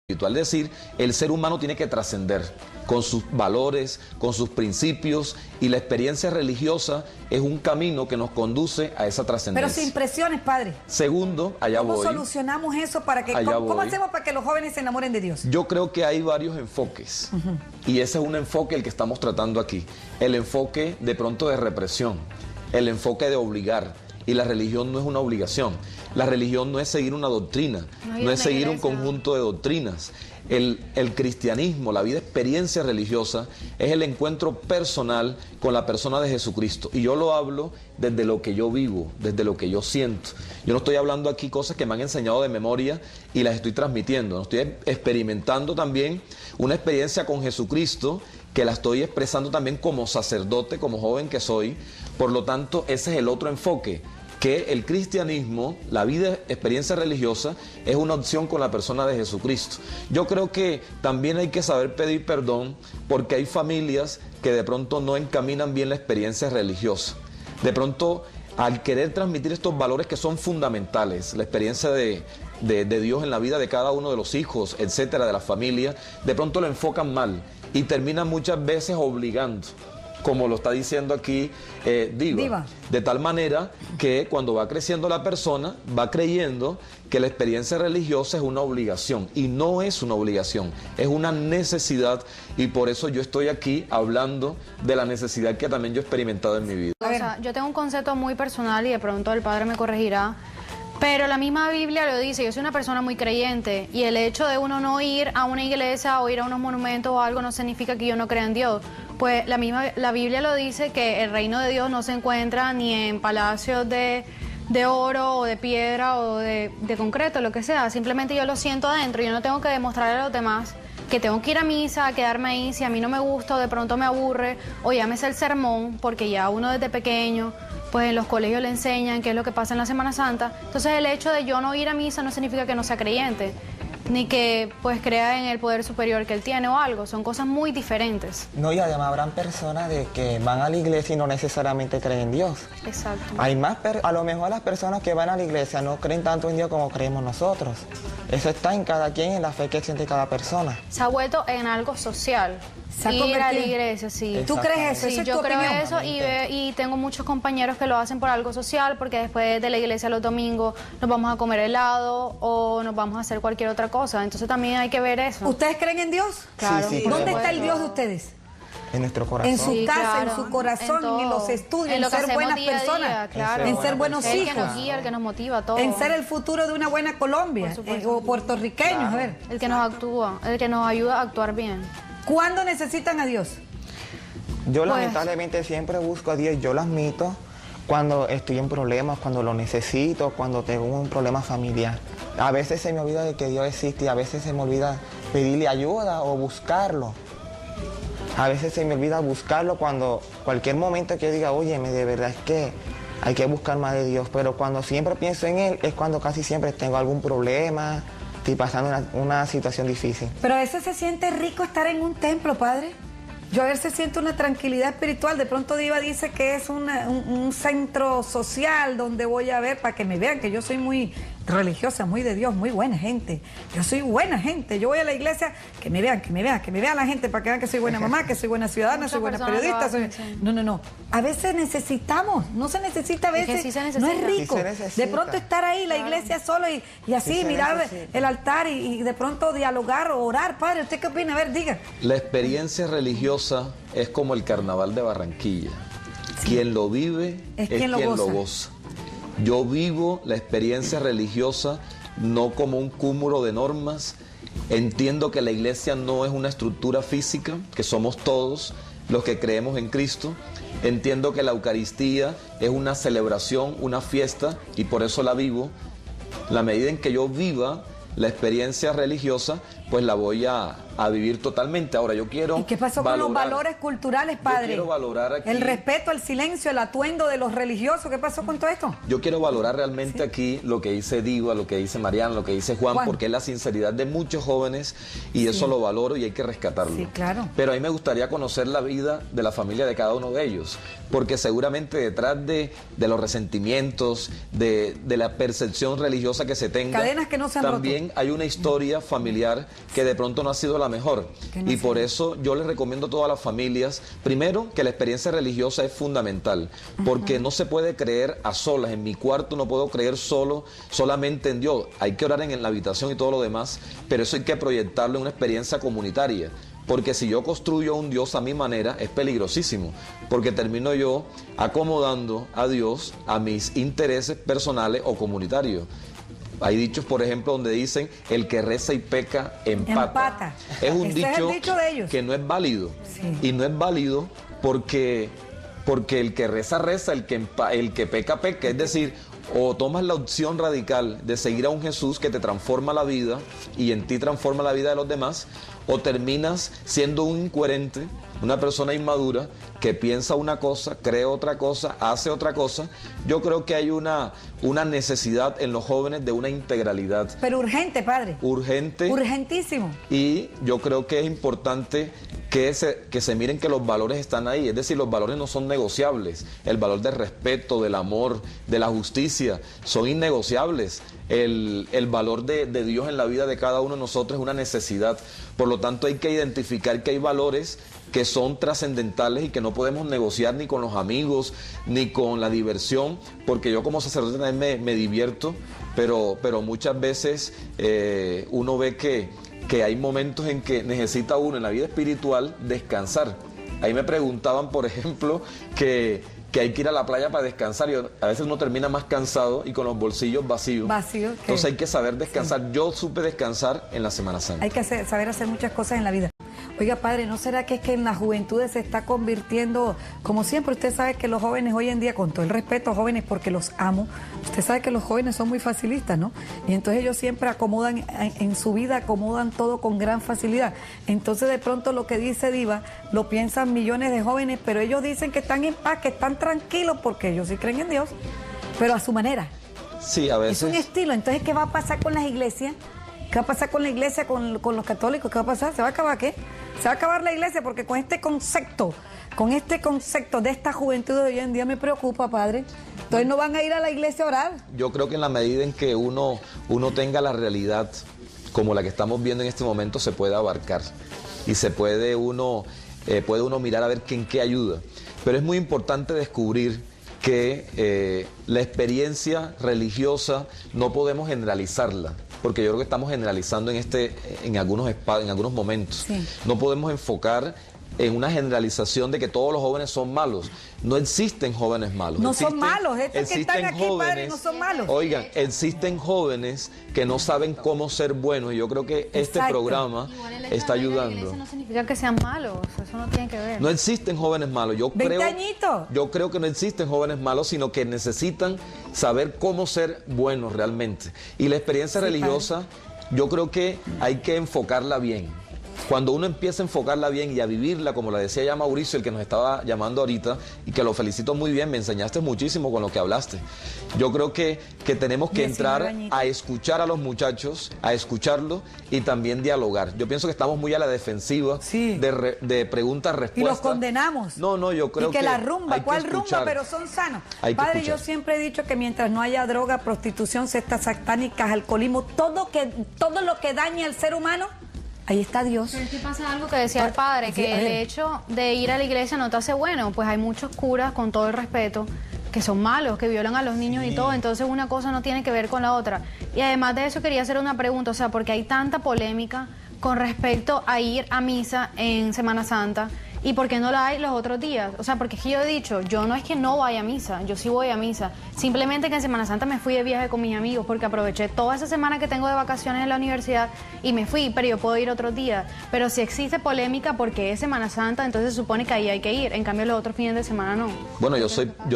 espiritual. Es decir, el ser humano tiene que trascender con sus valores, con sus principios, y la experiencia religiosa es un camino que nos conduce a esa trascendencia. Pero sin presiones, padre. Segundo, allá voy. ¿Cómo solucionamos eso para que, cómo hacemos para que los jóvenes se enamoren de Dios? Yo creo que hay varios enfoques, y ese es un enfoque el que estamos tratando aquí. El enfoque de pronto de represión, el enfoque de obligar, y la religión no es una obligación. La religión no es seguir una doctrina, no es seguir un conjunto de doctrinas. El cristianismo, la vida experiencia religiosa, es el encuentro personal con la persona de Jesucristo. Y yo lo hablo desde lo que yo vivo, desde lo que yo siento. Yo no estoy hablando aquí cosas que me han enseñado de memoria y las estoy transmitiendo. No estoy experimentando también una experiencia con Jesucristo que la estoy expresando también como sacerdote, como joven que soy. Por lo tanto, ese es el otro enfoque, que el cristianismo, la vida, experiencia religiosa, es una opción con la persona de Jesucristo. Yo creo que también hay que saber pedir perdón, porque hay familias que de pronto no encaminan bien la experiencia religiosa. De pronto, al querer transmitir estos valores que son fundamentales, la experiencia de Dios en la vida de cada uno de los hijos, etcétera, de la familia, de pronto lo enfocan mal y terminan muchas veces obligando, como lo está diciendo aquí Diva. De tal manera que cuando va creciendo la persona, va creyendo que la experiencia religiosa es una obligación, y no es una obligación, es una necesidad, y por eso yo estoy aquí hablando de la necesidad que también yo he experimentado en mi vida. O sea, yo tengo un concepto muy personal y de pronto el padre me corregirá, pero la misma Biblia lo dice. Yo soy una persona muy creyente, y el hecho de uno no ir a una iglesia o ir a unos monumentos o algo no significa que yo no crea en Dios. Pues la Biblia lo dice, que el reino de Dios no se encuentra ni en palacios de oro o de piedra o de concreto, lo que sea. Simplemente yo lo siento adentro. Yo no tengo que demostrarle a los demás que tengo que ir a misa, quedarme ahí. Si a mí no me gusta o de pronto me aburre, o llámese el sermón, porque ya uno desde pequeño, pues en los colegios le enseñan qué es lo que pasa en la Semana Santa. Entonces el hecho de yo no ir a misa no significa que no sea creyente, ni que pues crea en el poder superior que él tiene o algo. Son cosas muy diferentes. No, y además habrán personas de que van a la iglesia y no necesariamente creen en Dios. Exacto. Hay más, a lo mejor las personas que van a la iglesia no creen tanto en Dios como creemos nosotros. Eso está en cada quien, en la fe que siente cada persona. Se ha vuelto en algo social. Ir a la iglesia, sí. ¿Tú crees eso? Sí, yo creo eso, y tengo muchos compañeros que lo hacen por algo social, porque después de la iglesia los domingos nos vamos a comer helado o nos vamos a hacer cualquier otra cosa. Entonces también hay que ver eso. ¿Ustedes creen en Dios? Claro. Sí, ¿Dónde está el Dios de ustedes? En nuestro corazón. En su casa, claro, en su corazón, en los estudios, en ser buenas personas, claro. en ser buenos El hijos, que nos guía, el que nos motiva, todo. en ser el futuro de una buena Colombia, o puertorriqueños, Claro. a ver. El que nos actúa, el que nos ayuda a actuar bien. ¿Cuándo necesitan a Dios? Yo Pues, lamentablemente siempre busco a Dios, yo lo admito, cuando estoy en problemas, cuando lo necesito, cuando tengo un problema familiar. A veces se me olvida de que Dios existe, y a veces se me olvida pedirle ayuda o buscarlo. A veces se me olvida buscarlo cuando cualquier momento que yo diga, óyeme, de verdad es que hay que buscar más de Dios. Pero cuando siempre pienso en Él es cuando casi siempre tengo algún problema, estoy pasando una situación difícil. Pero a veces se siente rico estar en un templo, padre. Yo a veces siento una tranquilidad espiritual. De pronto Diva dice que es un centro social donde voy a ver, para que me vean que yo soy muy religiosa, muy de Dios, muy buena gente. Yo soy buena gente. Yo voy a la iglesia, que me vean la gente, para que vean que soy buena mamá, que soy buena ciudadana, soy buena periodista. No. A veces necesitamos, no se necesita a veces, sí se necesita. no es rico. Sí se necesita. De pronto estar ahí, la iglesia solo y así Sí se mirar necesita. el altar y de pronto dialogar o orar. Padre, ¿usted qué opina? A ver, diga. La experiencia religiosa es como el carnaval de Barranquilla. Quien lo vive es quien lo goza. Yo vivo la experiencia religiosa no como un cúmulo de normas. Entiendo que la iglesia no es una estructura física, que somos todos los que creemos en Cristo. Entiendo que la Eucaristía es una celebración, una fiesta, y por eso la vivo. La medida en que yo viva la experiencia religiosa, pues la voy a vivir totalmente. Ahora, yo quiero ¿Y qué pasó con los valores culturales, padre? Yo quiero valorar aquí, el respeto, el silencio, el atuendo de los religiosos. ¿Qué pasó con todo esto? yo quiero valorar realmente aquí lo que dice Diva, lo que dice Mariana, lo que dice Juan, porque es la sinceridad de muchos jóvenes, y eso lo valoro y hay que rescatarlo. Sí, claro. Pero a mí me gustaría conocer la vida de la familia de cada uno de ellos, porque seguramente detrás de los resentimientos, de la percepción religiosa que se tenga, Cadenas que no se han también también hay una historia familiar que de pronto no ha sido la mejor. Y por eso yo les recomiendo a todas las familias, primero, que la experiencia religiosa es fundamental, porque no se puede creer a solas. En mi cuarto no puedo creer solamente en Dios. Hay que orar en la habitación y todo lo demás, pero eso hay que proyectarlo en una experiencia comunitaria. Porque si yo construyo un Dios a mi manera, es peligrosísimo, porque termino yo acomodando a Dios a mis intereses personales o comunitarios. Hay dichos, por ejemplo, donde dicen, el que reza y peca, empata. Es un dicho, de ellos, que no es válido. Sí. Y no es válido porque el que reza, reza, el que peca, peca. Es decir, o tomas la opción radical de seguir a un Jesús que te transforma la vida y en ti transforma la vida de los demás, o terminas siendo un incoherente, una persona inmadura que piensa una cosa, cree otra cosa, hace otra cosa. Yo creo que hay una necesidad en los jóvenes de una integralidad. Pero urgente, padre. Urgente. Urgentísimo. Y yo creo que es importante que se miren que los valores están ahí. Es decir, los valores no son negociables. El valor del respeto, del amor, de la justicia, son innegociables. El valor de Dios en la vida de cada uno de nosotros es una necesidad. Por lo tanto, hay que identificar que hay valores que son trascendentales y que no podemos negociar ni con los amigos, ni con la diversión, porque yo como sacerdote también me divierto, pero muchas veces uno ve que hay momentos en que necesita uno en la vida espiritual descansar. Ahí me preguntaban, por ejemplo, que hay que ir a la playa para descansar, y a veces uno termina más cansado y con los bolsillos vacíos. Entonces hay que saber descansar. Sí. Yo supe descansar en la Semana Santa. Hay que saber hacer muchas cosas en la vida. Oiga, padre, ¿no será que es que en las juventudes se está convirtiendo, como siempre, usted sabe que los jóvenes hoy en día, con todo el respeto a jóvenes porque los amo, usted sabe que los jóvenes son muy facilistas, ¿no? Y entonces ellos siempre acomodan, en su vida acomodan todo con gran facilidad. Entonces de pronto lo que dice Diva, lo piensan millones de jóvenes, pero ellos dicen que están en paz, que están tranquilos porque ellos sí creen en Dios, pero a su manera. Sí, a veces. Es un estilo. Entonces, ¿qué va a pasar con las iglesias? ¿Qué va a pasar con la iglesia, con los católicos? ¿Qué va a pasar? ¿Se va a acabar qué? Se va a acabar la iglesia porque con este concepto de esta juventud de hoy en día me preocupa, padre. Entonces no van a ir a la iglesia a orar. Yo creo que en la medida en que uno tenga la realidad como la que estamos viendo en este momento, se puede abarcar y se puede uno mirar a ver en qué ayuda. Pero es muy importante descubrir que la experiencia religiosa no podemos generalizarla, porque yo creo que estamos generalizando en algunos momentos. Sí. No podemos enfocar en una generalización de que todos los jóvenes son malos. No existen jóvenes malos. No son malos, estos que están aquí, padre, no son malos. Oigan, existen jóvenes que no saben cómo ser buenos, y yo creo que este programa está ayudando. Eso no significa que sean malos, eso no tiene que ver. No existen jóvenes malos. Yo creo que no existen jóvenes malos, sino que necesitan saber cómo ser buenos realmente. Y la experiencia religiosa, yo creo que hay que enfocarla bien. Cuando uno empieza a enfocarla bien y a vivirla, como la decía ya Mauricio, el que nos estaba llamando ahorita, y que lo felicito muy bien, me enseñaste muchísimo con lo que hablaste. Yo creo que tenemos que entrar a escuchar a los muchachos, a escucharlos y también dialogar. Yo pienso que estamos muy a la defensiva de preguntas-respuestas. Y los condenamos. No, yo creo que la rumba, ¿cuál rumba? Pero son sanos. Padre, yo siempre he dicho que mientras no haya droga, prostitución, sectas satánicas, alcoholismo, todo lo que daña al ser humano, ahí está Dios. Pero es que pasa algo que decía el padre, que el hecho de ir a la iglesia no te hace bueno. Pues hay muchos curas, con todo el respeto, que son malos, que violan a los niños y todo. Entonces una cosa no tiene que ver con la otra. Y además de eso quería hacer una pregunta, o sea, porque hay tanta polémica con respecto a ir a misa en Semana Santa. ¿Y por qué no la hay los otros días? O sea, porque es que yo he dicho, yo no es que no vaya a misa, yo sí voy a misa. Simplemente que en Semana Santa me fui de viaje con mis amigos porque aproveché toda esa semana que tengo de vacaciones en la universidad y me fui, pero yo puedo ir otros días. Pero si existe polémica porque es Semana Santa, entonces se supone que ahí hay que ir. En cambio, los otros fines de semana no. Bueno, yo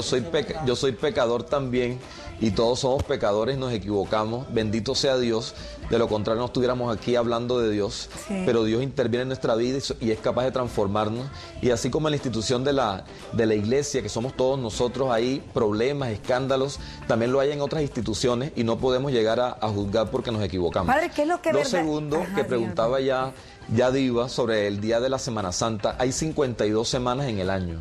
soy pecador también, y todos somos pecadores, nos equivocamos. Bendito sea Dios. De lo contrario, no estuviéramos aquí hablando de Dios. Sí. Pero Dios interviene en nuestra vida y es capaz de transformarnos. Y así como en la institución de la iglesia, que somos todos nosotros, hay problemas, escándalos, también lo hay en otras instituciones, y no podemos llegar a juzgar porque nos equivocamos. Padre, ¿qué es lo que Lo segundo, que preguntaba ya Diva sobre el día de la Semana Santa, hay 52 semanas en el año.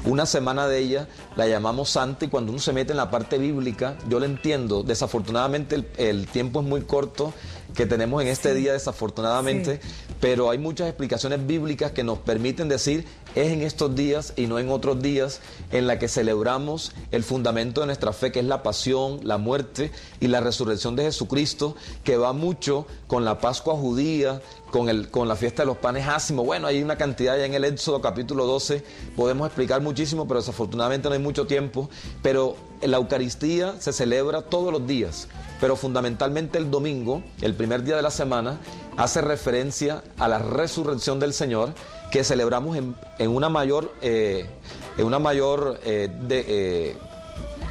Una semana de ellas la llamamos Santa, y cuando uno se mete en la parte bíblica, yo lo entiendo. Desafortunadamente el tiempo es muy corto que tenemos en este día, desafortunadamente, pero hay muchas explicaciones bíblicas que nos permiten decir es en estos días y no en otros días en la que celebramos el fundamento de nuestra fe, que es la pasión, la muerte y la resurrección de Jesucristo, que va mucho con la Pascua judía, con la fiesta de los panes ácimos. Bueno, hay una cantidad ya en el Éxodo capítulo 12, podemos explicar muchísimo, pero desafortunadamente no hay mucho tiempo. Pero la Eucaristía se celebra todos los días, pero fundamentalmente el domingo, el primer día de la semana, hace referencia a la resurrección del Señor, que celebramos en una mayor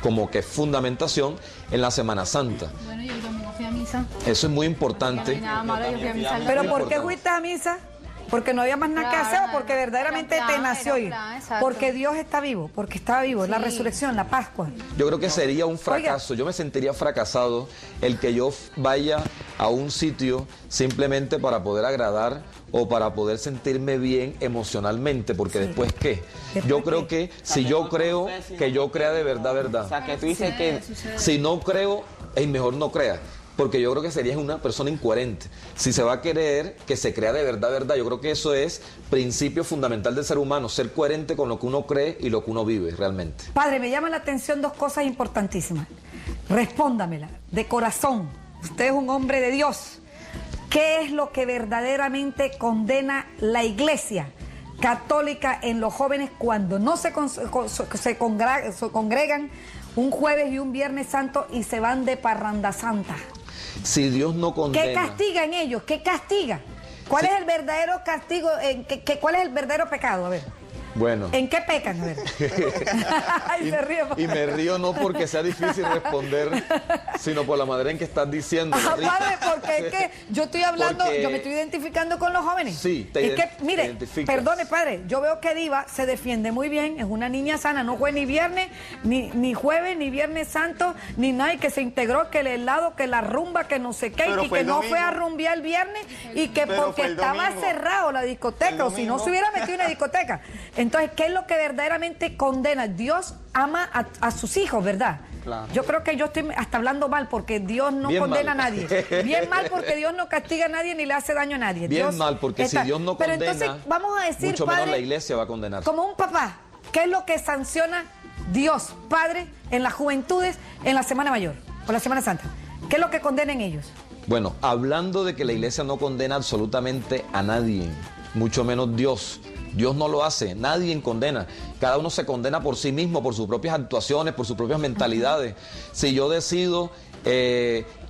como que fundamentación en la Semana Santa. Bueno, yo el domingo fui a misa. Eso es muy importante. No hay nada malo, yo fui a misa. ¿Pero por qué fuiste a misa? ¿Porque no había más nada que hacer o porque verdaderamente era un plan, te nació era un ir? plan, exacto. Porque Dios está vivo, porque está vivo, la resurrección, la Pascua. Yo creo que sería un fracaso, yo me sentiría fracasado el que yo vaya a un sitio simplemente para poder agradar o para poder sentirme bien emocionalmente, porque después ¿qué? Yo creo que si yo creo que yo crea de verdad, O sea, que tú dices que... si no creo, es mejor no crea. Porque yo creo que sería una persona incoherente. Si se va a creer que se crea de verdad, yo creo que eso es principio fundamental del ser humano, ser coherente con lo que uno cree y lo que uno vive realmente. Padre, me llaman la atención dos cosas importantísimas. Respóndamela, de corazón. Usted es un hombre de Dios. ¿Qué es lo que verdaderamente condena la Iglesia católica en los jóvenes cuando no se congregan un jueves y un viernes santo y se van de parranda santa? Si Dios no condena... ¿Qué castiga en ellos? ¿Qué castiga? ¿Cuál es el verdadero castigo? ¿Cuál es el verdadero pecado? A ver. Bueno. ¿En qué pecan? A ver. Ay, se ríe. Y me río no porque sea difícil responder, sino por la manera en que estás diciendo. Padre, porque es que yo estoy hablando, yo me estoy identificando con los jóvenes. Sí, mire, perdone, padre, yo veo que Diva se defiende muy bien, es una niña sana, no fue ni viernes, ni jueves, ni viernes santo, ni nada, y que se integró, que el helado, que la rumba, que no sé qué, y que no fue a rumbear el viernes, y que porque estaba cerrado la discoteca, o si no se hubiera metido en la discoteca. Entonces, ¿qué es lo que verdaderamente condena? Dios ama a sus hijos, ¿verdad? Claro. Yo creo que yo estoy hasta hablando mal porque Dios no condena a nadie. Bien mal porque Dios no castiga a nadie ni le hace daño a nadie. Bien Dios mal porque si Dios no condena, pero entonces vamos a decir, mucho padre, menos la Iglesia va a condenar. Como un papá, ¿qué es lo que sanciona Dios, Padre, en las juventudes, en la Semana Mayor o la Semana Santa? ¿Qué es lo que condena en ellos? Bueno, hablando de que la Iglesia no condena absolutamente a nadie, mucho menos Dios. Dios no lo hace, nadie condena. Cada uno se condena por sí mismo, por sus propias actuaciones, por sus propias mentalidades. Si yo decido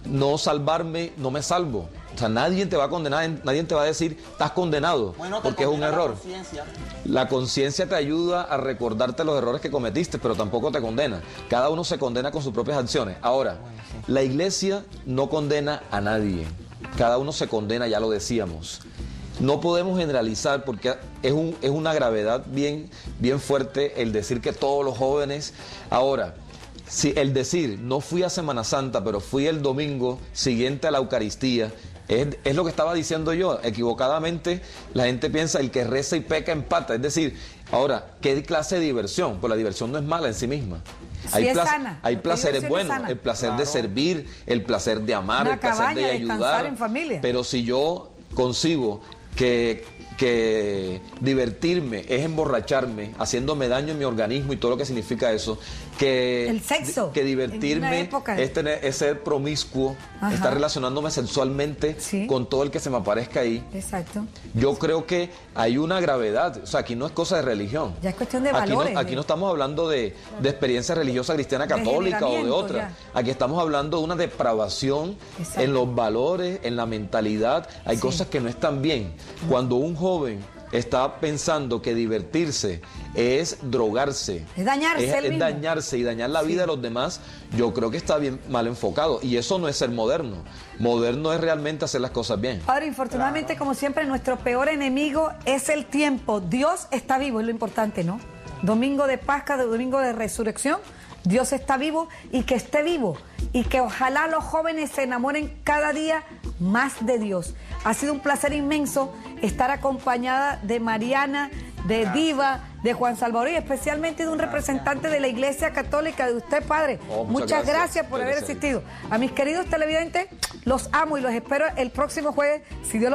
no salvarme, no me salvo. O sea, nadie te va a condenar, nadie te va a decir, estás condenado, porque es un error. La conciencia te ayuda a recordarte los errores que cometiste, pero tampoco te condena. Cada uno se condena con sus propias acciones. Ahora, la Iglesia no condena a nadie. Cada uno se condena, ya lo decíamos. No podemos generalizar porque es una gravedad bien fuerte el decir que todos los jóvenes... Ahora, si el decir, no fui a Semana Santa, pero fui el domingo siguiente a la Eucaristía, es lo que estaba diciendo yo. Equivocadamente, la gente piensa el que reza y peca empata. Es decir, ahora, ¿qué clase de diversión? Pues la diversión no es mala en sí misma. Hay placeres buenos, el placer de servir, el placer de amar, el placer de ayudar. En familia. Pero si yo concibo que divertirme es emborracharme, haciéndome daño en mi organismo y todo lo que significa eso, el sexo, que divertirme es ser promiscuo, estar relacionándome sexualmente con todo el que se me aparezca ahí. Exacto. Yo creo que hay una gravedad, o sea, aquí no es cosa de religión. Ya es cuestión de valores. Aquí no estamos hablando de experiencia religiosa cristiana católica o de otra. Aquí estamos hablando de una depravación en los valores, en la mentalidad. Hay cosas que no están bien. Cuando un joven está pensando que divertirse es drogarse, es dañarse, es dañarse y dañar la vida de los demás, yo creo que está bien mal enfocado. Y eso no es ser moderno. Moderno es realmente hacer las cosas bien. Padre, infortunadamente, como siempre, nuestro peor enemigo es el tiempo. Dios está vivo, es lo importante, ¿no? Domingo de Pascua, domingo de Resurrección, Dios está vivo y que esté vivo. Y que ojalá los jóvenes se enamoren cada día más de Dios. Ha sido un placer inmenso estar acompañada de Mariana, de Diva de Juan Salvador y especialmente de un representante de la Iglesia Católica, de usted, padre. Muchas gracias por haber asistido. A mis queridos televidentes, los amo y los espero el próximo jueves, si Dios lo